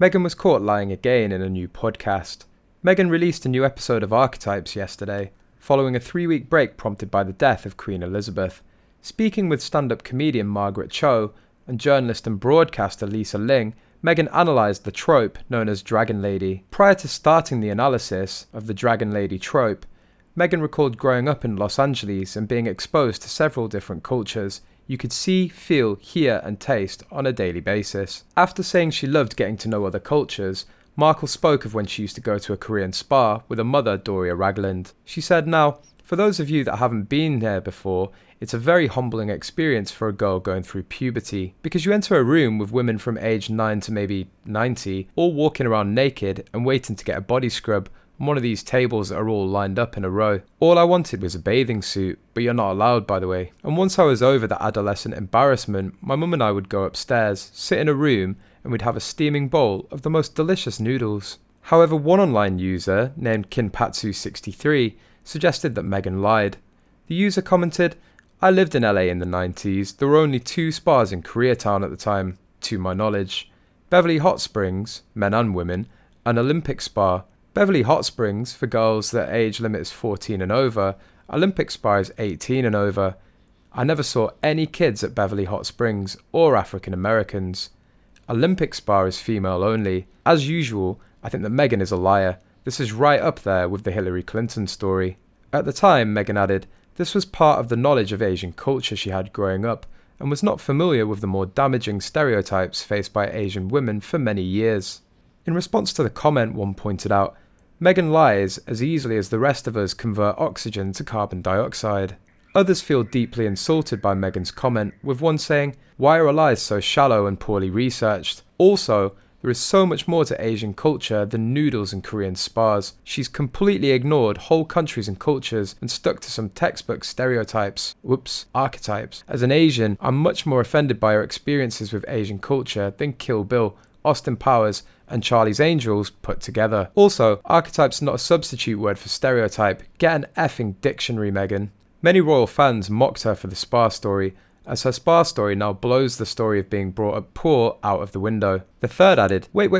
Meghan was caught lying again in a new podcast. Meghan released a new episode of Archetypes yesterday, following a 3-week break prompted by the death of Queen Elizabeth. Speaking with stand-up comedian Margaret Cho and journalist and broadcaster Lisa Ling, Meghan analysed the trope known as Dragon Lady. Prior to starting the analysis of the Dragon Lady trope, Meghan recalled growing up in Los Angeles and being exposed to several different cultures you could see, feel, hear and taste on a daily basis. After saying she loved getting to know other cultures, Markle spoke of when she used to go to a Korean spa with her mother, Doria Ragland. She said, "Now, for those of you that haven't been there before, it's a very humbling experience for a girl going through puberty, because you enter a room with women from age 9 to maybe 90, all walking around naked and waiting to get a body scrub on one of these tables that are all lined up in a row. All I wanted was a bathing suit, but you're not allowed, by the way. And once I was over the adolescent embarrassment, my mum and I would go upstairs, sit in a room, and we'd have a steaming bowl of the most delicious noodles." However, one online user, named Kinpatsu63, suggested that Meghan lied. The user commented, "I lived in LA in the 90s. There were only 2 spas in Koreatown at the time, to my knowledge. Beverly Hot Springs, men and women, an Olympic spa. Beverly Hot Springs, for girls that age limit is 14 and over. Olympic spa is 18 and over. I never saw any kids at Beverly Hot Springs or African Americans. Olympic spa is female only. As usual, I think that Meghan is a liar. This is right up there with the Hillary Clinton story." At the time, Meghan added, this was part of the knowledge of Asian culture she had growing up, and was not familiar with the more damaging stereotypes faced by Asian women for many years. In response to the comment, one pointed out, "Meghan lies as easily as the rest of us convert oxygen to carbon dioxide." Others feel deeply insulted by Meghan's comment, with one saying, "Why are her lies so shallow and poorly researched? Also, there is so much more to Asian culture than noodles and Korean spas. She's completely ignored whole countries and cultures and stuck to some textbook stereotypes. Archetypes. As an Asian, I'm much more offended by her experiences with Asian culture than Kill Bill, Austin Powers, and Charlie's Angels put together. Also, archetype's not a substitute word for stereotype. Get an effing dictionary, Meghan." Many royal fans mocked her for the spa story, as her spa story now blows the story of being brought up poor out of the window. The third added, wait,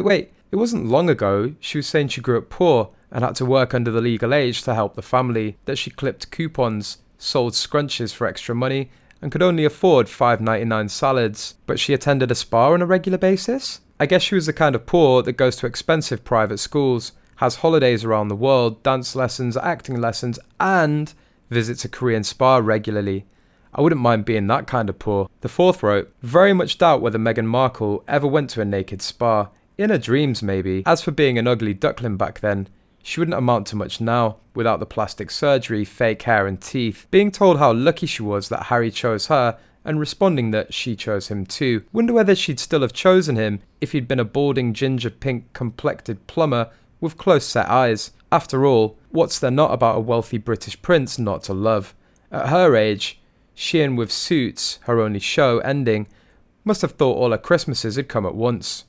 it wasn't long ago she was saying she grew up poor and had to work under the legal age to help the family, that she clipped coupons, sold scrunches for extra money, and could only afford $5.99 salads, but she attended a spa on a regular basis? I guess she was the kind of poor that goes to expensive private schools, has holidays around the world, dance lessons, acting lessons, and visits a Korean spa regularly. I wouldn't mind being that kind of poor. The fourth wrote, "Very much doubt whether Meghan Markle ever went to a naked spa. In her dreams, maybe. As for being an ugly duckling back then, she wouldn't amount to much now, without the plastic surgery, fake hair and teeth. Being told how lucky she was that Harry chose her, and responding that she chose him too. Wonder whether she'd still have chosen him if he'd been a balding ginger pink complected plumber with close set eyes. After all, what's there not about a wealthy British prince not to love? At her age, she and with Suits, her only show, ending, must have thought all her Christmases had come at once."